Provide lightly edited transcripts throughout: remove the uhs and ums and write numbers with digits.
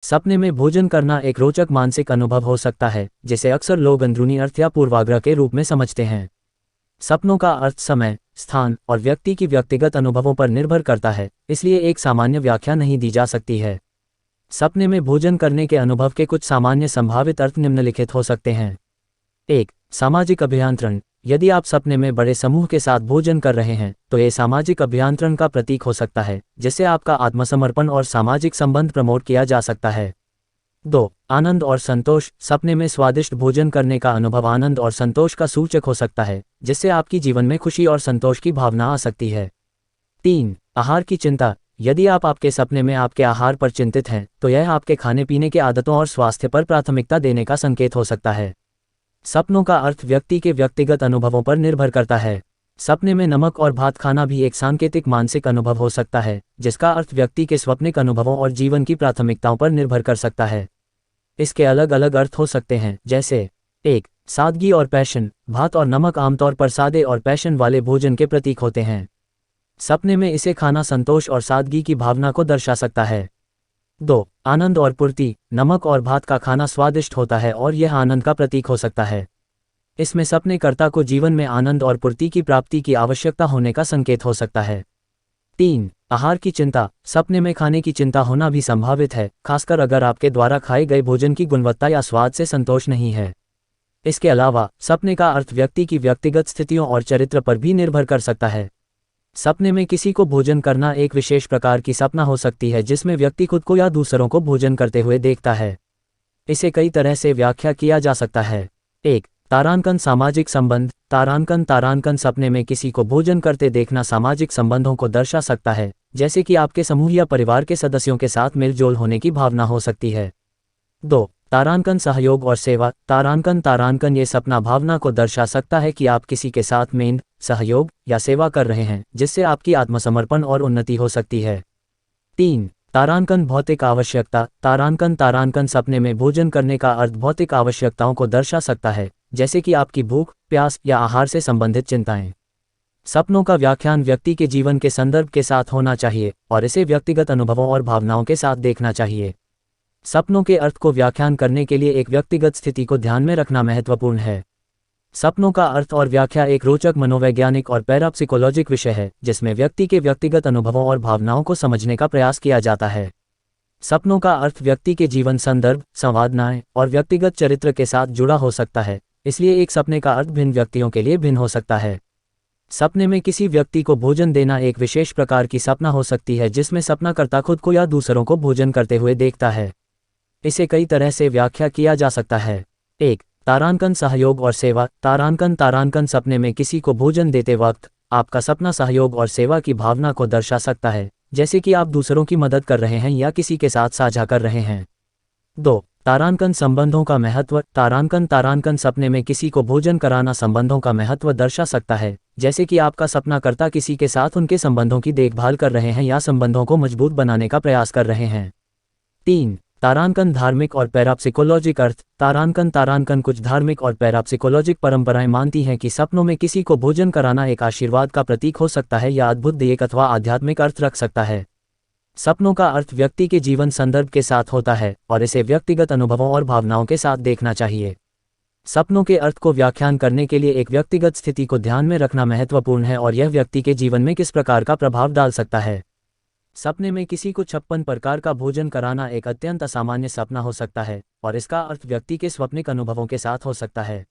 सपने में भोजन करना एक रोचक मानसिक अनुभव हो सकता है, जिसे अक्सर लोग अंदरूनी अर्थ या पूर्वाग्रह के रूप में समझते हैं। सपनों का अर्थ समय, स्थान और व्यक्ति की व्यक्तिगत अनुभवों पर निर्भर करता है, इसलिए एक सामान्य व्याख्या नहीं दी जा सकती है। सपने में भोजन करने के अनुभव के कुछ सामान्य संभावित अर्थ निम्नलिखित हो सकते हैं। 1. सामाजिक अभियांत्रण। यदि आप सपने में बड़े समूह के साथ भोजन कर रहे हैं, तो ये सामाजिक अभियांत्रण का प्रतीक हो सकता है, जिससे आपका आत्मसमर्पण और सामाजिक संबंध प्रमोट किया जा सकता है। 2. आनंद और संतोष। सपने में स्वादिष्ट भोजन करने का अनुभव आनंद और संतोष का सूचक हो सकता है, जिससे आपकी जीवन में खुशी और संतोष की भावना आ सकती है। 3. आहार की चिंता। यदि आप आपके सपने में आपके आहार पर चिंतित हैं, तो यह आपके खाने पीने के आदतों और स्वास्थ्य पर प्राथमिकता देने का संकेत हो सकता है। सपनों का अर्थ व्यक्ति के व्यक्तिगत अनुभवों पर निर्भर करता है। सपने में नमक और भात खाना भी एक सांकेतिक मानसिक अनुभव हो सकता है, जिसका अर्थ व्यक्ति के स्वप्निक अनुभवों और जीवन की प्राथमिकताओं पर निर्भर कर सकता है। इसके अलग अलग अर्थ हो सकते हैं, जैसे 1. सादगी और पैशन। भात और नमक आमतौर पर सादे और पैशन वाले भोजन के प्रतीक होते हैं। सपने में इसे खाना संतोष और सादगी की भावना को दर्शा सकता है। 2. आनंद और पूर्ति। नमक और भात का खाना स्वादिष्ट होता है और यह आनंद का प्रतीक हो सकता है। इसमें सपनेकर्ता को जीवन में आनंद और पूर्ति की प्राप्ति की आवश्यकता होने का संकेत हो सकता है। 3. आहार की चिंता। सपने में खाने की चिंता होना भी संभावित है, खासकर अगर आपके द्वारा खाए गए भोजन की गुणवत्ता या स्वाद से संतोष नहीं है। इसके अलावा सपने का अर्थ व्यक्ति की व्यक्तिगत स्थितियों और चरित्र पर भी निर्भर कर सकता है। सपने में किसी को भोजन करना एक विशेष प्रकार की सपना हो सकती है, जिसमें व्यक्ति खुद को या दूसरों को भोजन करते हुए देखता है। इसे कई तरह से व्याख्या किया जा सकता है। 1. तारांकन सामाजिक संबंध। तारांकन सपने में किसी को भोजन करते देखना सामाजिक संबंधों को दर्शा सकता है, जैसे कि आपके समूह या परिवार के सदस्यों के साथ मिलजोल होने की भावना हो सकती है। 2. तारांकन सहयोग और सेवा। तारांकन ये सपना भावना को दर्शा सकता है कि आप किसी के साथ मेल, सहयोग या सेवा कर रहे हैं, जिससे आपकी आत्मसमर्पण और उन्नति हो सकती है। 3. तारांकन भौतिक आवश्यकता। तारांकन सपने में भोजन करने का अर्थ भौतिक आवश्यकताओं को दर्शा सकता है, जैसे कि आपकी भूख, प्यास या आहार से संबंधित चिंताएं। सपनों का व्याख्यान व्यक्ति के जीवन के संदर्भ के साथ होना चाहिए और इसे व्यक्तिगत अनुभवों और भावनाओं के साथ देखना चाहिए। सपनों के अर्थ को व्याख्यान करने के लिए एक व्यक्तिगत स्थिति को ध्यान में रखना महत्वपूर्ण है। सपनों का अर्थ और व्याख्या एक रोचक मनोवैज्ञानिक और पैराप्सिकोलॉजिक विषय है, जिसमें व्यक्ति के व्यक्तिगत अनुभवों और भावनाओं को समझने का प्रयास किया जाता है। सपनों का अर्थ व्यक्ति के जीवन संदर्भ, संवादनाएं और व्यक्तिगत चरित्र के साथ जुड़ा हो सकता है, इसलिए एक सपने का अर्थ भिन्न व्यक्तियों के लिए भिन्न हो सकता है। सपने में किसी व्यक्ति को भोजन देना एक विशेष प्रकार की सपना हो सकती है, जिसमें सपनाकर्ता खुद को या दूसरों को भोजन करते हुए देखता है। इसे कई तरह से व्याख्या किया जा सकता है। 1. तारांकन सहयोग और सेवा। तारांकन सपने में किसी को भोजन देते वक्त आपका सपना सहयोग और सेवा की भावना को दर्शा सकता है, जैसे कि आप दूसरों की मदद कर रहे हैं या किसी के साथ साझा कर रहे हैं। 2. तारांकन संबंधों का महत्व। तारांकन सपने में किसी को भोजन कराना संबंधों का महत्व दर्शा सकता है, जैसे कि आपका सपनाकर्ता किसी के साथ उनके संबंधों की देखभाल कर रहे हैं या संबंधों को मजबूत बनाने का प्रयास कर रहे हैं। 3. तारांकन धार्मिक और पैराप्सिकोलॉजिक अर्थ। तारांकन कुछ धार्मिक और पैराप्सिकोलॉजिक परंपराएं मानती हैं कि सपनों में किसी को भोजन कराना एक आशीर्वाद का प्रतीक हो सकता है या अद्भुत देयक अथवा आध्यात्मिक अर्थ रख सकता है। सपनों का अर्थ व्यक्ति के जीवन संदर्भ के साथ होता है और इसे व्यक्तिगत अनुभवों और भावनाओं के साथ देखना चाहिए। सपनों के अर्थ को व्याख्यान करने के लिए एक व्यक्तिगत स्थिति को ध्यान में रखना महत्वपूर्ण है और यह व्यक्ति के जीवन में किस प्रकार का प्रभाव डाल सकता है। सपने में किसी को 56 प्रकार का भोजन कराना एक अत्यंत असामान्य सपना हो सकता है और इसका अर्थ व्यक्ति के स्वप्निक अनुभवों के साथ हो सकता है।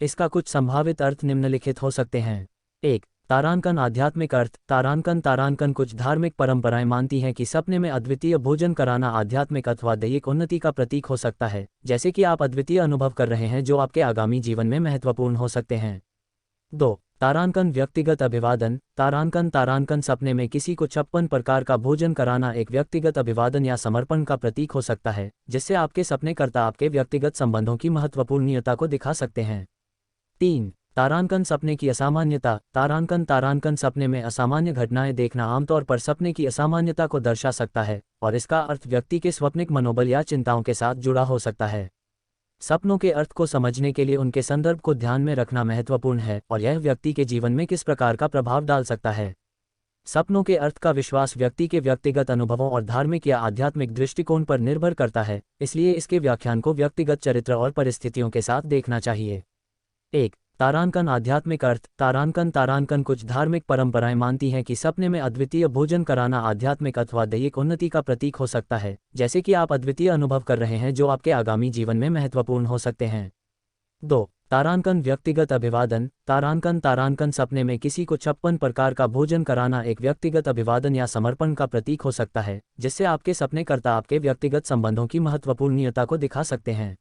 इसका कुछ संभावित अर्थ निम्नलिखित हो सकते हैं। 1. तारांकन आध्यात्मिक अर्थ। तारांकन कुछ धार्मिक परंपराएं मानती हैं कि सपने में अद्वितीय भोजन कराना आध्यात्मिक अथवा दैहिक उन्नति का प्रतीक हो सकता है, जैसे कि आप अद्वितीय अनुभव कर रहे हैं जो आपके आगामी जीवन में महत्वपूर्ण हो सकते हैं। 2. तारांकन व्यक्तिगत अभिवादन। तारांकन सपने में किसी को 56 प्रकार का भोजन कराना एक व्यक्तिगत अभिवादन या समर्पण का प्रतीक हो सकता है, जिससे आपके सपनेकर्ता आपके व्यक्तिगत संबंधों की महत्वपूर्णता को दिखा सकते हैं। 3. तारांकन सपने की असामान्यता। तारांकन सपने में असामान्य घटनाएं देखना आमतौर पर सपने की असामान्यता को दर्शा सकता है और इसका अर्थ व्यक्ति के स्वप्निक मनोबल या चिंताओं के साथ जुड़ा हो सकता है। सपनों के अर्थ को समझने के लिए उनके संदर्भ को ध्यान में रखना महत्वपूर्ण है और यह व्यक्ति के जीवन में किस प्रकार का प्रभाव डाल सकता है। सपनों के अर्थ का विश्वास व्यक्ति के व्यक्तिगत अनुभवों और धार्मिक या आध्यात्मिक दृष्टिकोण पर निर्भर करता है, इसलिए इसके व्याख्यान को व्यक्तिगत चरित्र और परिस्थितियों के साथ देखना चाहिए। 1. तारांकन आध्यात्मिक अर्थ। तारांकन कुछ धार्मिक परंपराएं मानती हैं कि सपने में अद्वितीय भोजन कराना आध्यात्मिक अथवा दैहिक उन्नति का प्रतीक हो सकता है, जैसे कि आप अद्वितीय अनुभव कर रहे हैं जो आपके आगामी जीवन में महत्वपूर्ण हो सकते हैं। 2. तारांकन व्यक्तिगत अभिवादन। तारांकन सपने में किसी को 56 प्रकार का भोजन कराना एक व्यक्तिगत अभिवादन या समर्पण का प्रतीक हो सकता है, जिससे आपके सपनेकर्ता आपके व्यक्तिगत संबंधों की महत्वपूर्णता को दिखा सकते हैं।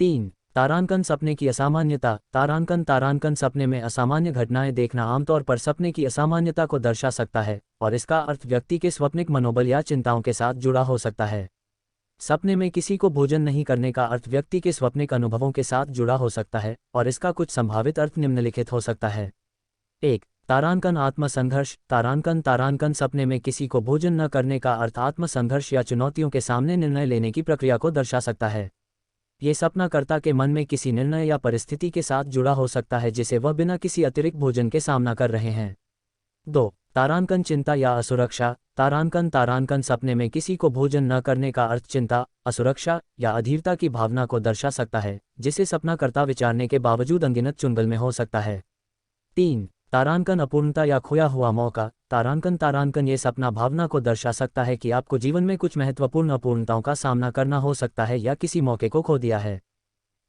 3. तारांकन सपने की असामान्यता। तारांकन सपने में असामान्य घटनाएं देखना आमतौर पर सपने की असामान्यता को दर्शा सकता है, और इसका अर्थ व्यक्ति के स्वप्निक मनोबल या चिंताओं के साथ जुड़ा हो सकता है। सपने में किसी को भोजन नहीं करने का अर्थ व्यक्ति के स्वप्निक अनुभवों के साथ जुड़ा हो सकता है, और इसका कुछ संभावित अर्थ निम्नलिखित हो सकता है। 1. तारांकन आत्मसंघर्ष। तारांकन सपने में किसी को भोजन न करने का अर्थ आत्मसंघर्ष या चुनौतियों के सामने निर्णय लेने की प्रक्रिया को दर्शा सकता है। ये सपनाकर्ता के मन में किसी निर्णय या परिस्थिति के साथ जुड़ा हो सकता है जिसे वह बिना किसी अतिरिक्त भोजन के सामना कर रहे हैं। 2. तारांकन चिंता या असुरक्षा। तारांकन सपने में किसी को भोजन न करने का अर्थ चिंता, असुरक्षा या अधीरता की भावना को दर्शा सकता है, जिसे सपनाकर्ता विचारने के बावजूद अनगिनत चुंगल में हो सकता है। 3. तारांकन अपूर्णता या खोया हुआ मौका। तारांकन ये सपना भावना को दर्शा सकता है कि आपको जीवन में कुछ महत्वपूर्ण अपूर्णताओं का सामना करना हो सकता है या किसी मौके को खो दिया है।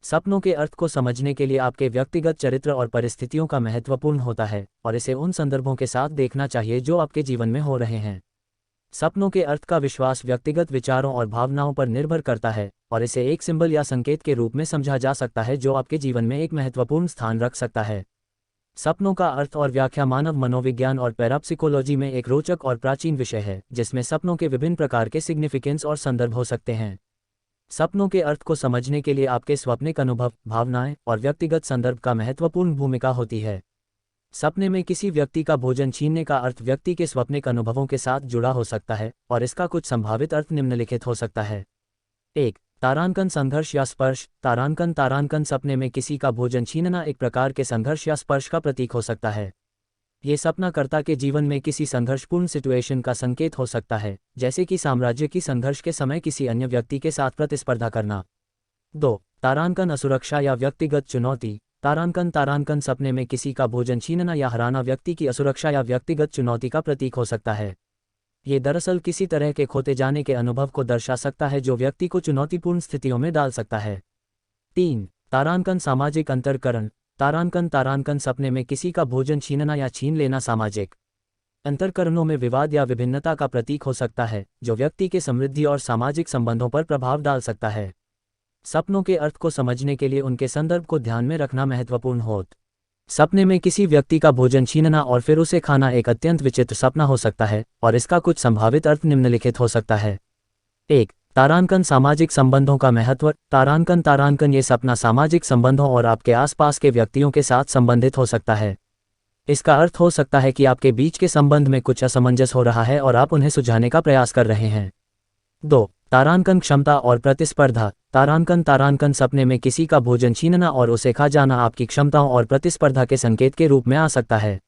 सपनों के अर्थ को समझने के लिए आपके व्यक्तिगत चरित्र और परिस्थितियों का महत्वपूर्ण होता है, और इसे उन संदर्भों के साथ देखना चाहिए जो आपके जीवन में हो रहे हैं। सपनों के अर्थ का विश्वास व्यक्तिगत विचारों और भावनाओं पर निर्भर करता है, और इसे एक सिंबल या संकेत के रूप में समझा जा सकता है जो आपके जीवन में एक महत्वपूर्ण स्थान रख सकता है। सपनों का अर्थ और व्याख्या मानव मनोविज्ञान और पैराप्सिकोलॉजी में एक रोचक और प्राचीन विषय है, जिसमें सपनों के विभिन्न प्रकार के सिग्निफिकेंस और संदर्भ हो सकते हैं। सपनों के अर्थ को समझने के लिए आपके स्वप्निक अनुभव, भावनाएं और व्यक्तिगत संदर्भ का महत्वपूर्ण भूमिका होती है। सपने में किसी व्यक्ति का भोजन छीनने का अर्थ व्यक्ति के स्वप्निक अनुभवों के साथ जुड़ा हो सकता है, और इसका कुछ संभावित अर्थ निम्नलिखित हो सकता है। 1. तारांकन संघर्ष या स्पर्श। तारांकन सपने में किसी का भोजन छीनना एक प्रकार के संघर्ष या स्पर्श का प्रतीक हो सकता है। ये सपनाकर्ता के जीवन में किसी संघर्षपूर्ण सिचुएशन का संकेत हो सकता है, जैसे कि साम्राज्य की संघर्ष के समय किसी अन्य व्यक्ति के साथ प्रतिस्पर्धा करना। 2. तारांकन असुरक्षा या व्यक्तिगत चुनौती। तारांकन सपने में किसी का भोजन छीनना या हराना व्यक्ति की असुरक्षा या व्यक्तिगत चुनौती का प्रतीक हो सकता है। ये दरअसल किसी तरह के खोते जाने के अनुभव को दर्शा सकता है जो व्यक्ति को चुनौतीपूर्ण स्थितियों में डाल सकता है। 3. तारांकन सामाजिक अंतरकरण। तारांकन सपने में किसी का भोजन छीनना या छीन लेना सामाजिक अंतरकरणों में विवाद या विभिन्नता का प्रतीक हो सकता है, जो व्यक्ति के समृद्धि और सामाजिक संबंधों पर प्रभाव डाल सकता है। सपनों के अर्थ को समझने के लिए उनके संदर्भ को ध्यान में रखना महत्वपूर्ण होता। सपने में किसी व्यक्ति का भोजन छीनना और फिर उसे खाना एक अत्यंत विचित्र सपना हो सकता है, और इसका कुछ संभावित अर्थ निम्नलिखित हो सकता है। 1. तारांकन सामाजिक संबंधों का महत्व। तारांकन ये सपना सामाजिक संबंधों और आपके आसपास के व्यक्तियों के साथ संबंधित हो सकता है। इसका अर्थ हो सकता है कि आपके बीच के संबंध में कुछ असमंजस हो रहा है और आप उन्हें सुलझाने का प्रयास कर रहे हैं। 2. तारांकन क्षमता और प्रतिस्पर्धा। तारांकन सपने में किसी का भोजन छीनना और उसे खा जाना आपकी क्षमताओं और प्रतिस्पर्धा के संकेत के रूप में आ सकता है।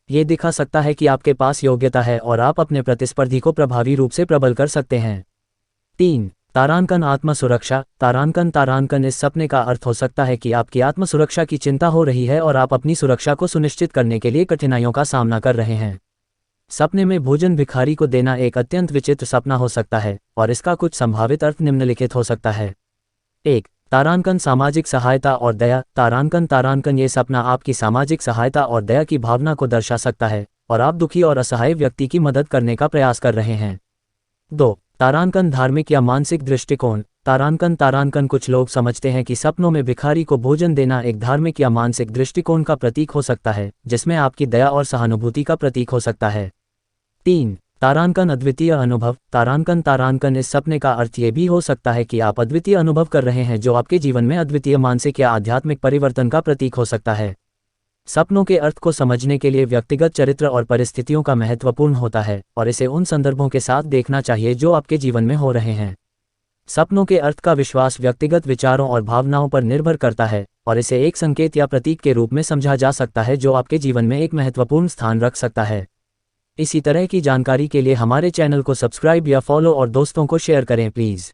ये दिखा सकता है कि आपके पास योग्यता है और आप अपने प्रतिस्पर्धी को प्रभावी रूप से प्रबल कर सकते हैं। 3. तारांकन आत्मसुरक्षा। तारांकन इस सपने का अर्थ हो सकता है कि आपकी आत्मसुरक्षा की चिंता हो रही है और आप अपनी सुरक्षा को सुनिश्चित करने के लिए कठिनाइयों का सामना कर रहे हैं। सपने में भोजन भिखारी को देना एक अत्यंत विचित्र सपना हो सकता है, और इसका कुछ संभावित अर्थ निम्नलिखित हो सकता है। 1. तारांकन सामाजिक सहायता और दया। तारांकन ये सपना आपकी सामाजिक सहायता और दया की भावना को दर्शा सकता है, और आप दुखी और असहाय व्यक्ति की मदद करने का प्रयास कर रहे हैं। 2. तारांकन धार्मिक या मानसिक दृष्टिकोण। तारांकन कुछ लोग समझते हैं कि सपनों में भिखारी को भोजन देना एक धार्मिक या मानसिक दृष्टिकोण का प्रतीक हो सकता है, जिसमें आपकी दया और सहानुभूति का प्रतीक हो सकता है। 3. तारांकन अद्वितीय अनुभव। तारांकन इस सपने का अर्थ ये भी हो सकता है कि आप अद्वितीय अनुभव कर रहे हैं जो आपके जीवन में अद्वितीय मानसिक या आध्यात्मिक परिवर्तन का प्रतीक हो सकता है। सपनों के अर्थ को समझने के लिए व्यक्तिगत चरित्र और परिस्थितियों का महत्वपूर्ण होता है, और इसे उन संदर्भों के साथ देखना चाहिए जो आपके जीवन में हो रहे हैं। सपनों के अर्थ का विश्वास व्यक्तिगत विचारों और भावनाओं पर निर्भर करता है, और इसे एक संकेत या प्रतीक के रूप में समझा जा सकता है जो आपके जीवन में एक महत्वपूर्ण स्थान रख सकता है। इसी तरह की जानकारी के लिए हमारे चैनल को सब्सक्राइब या फॉलो और दोस्तों को शेयर करें प्लीज़।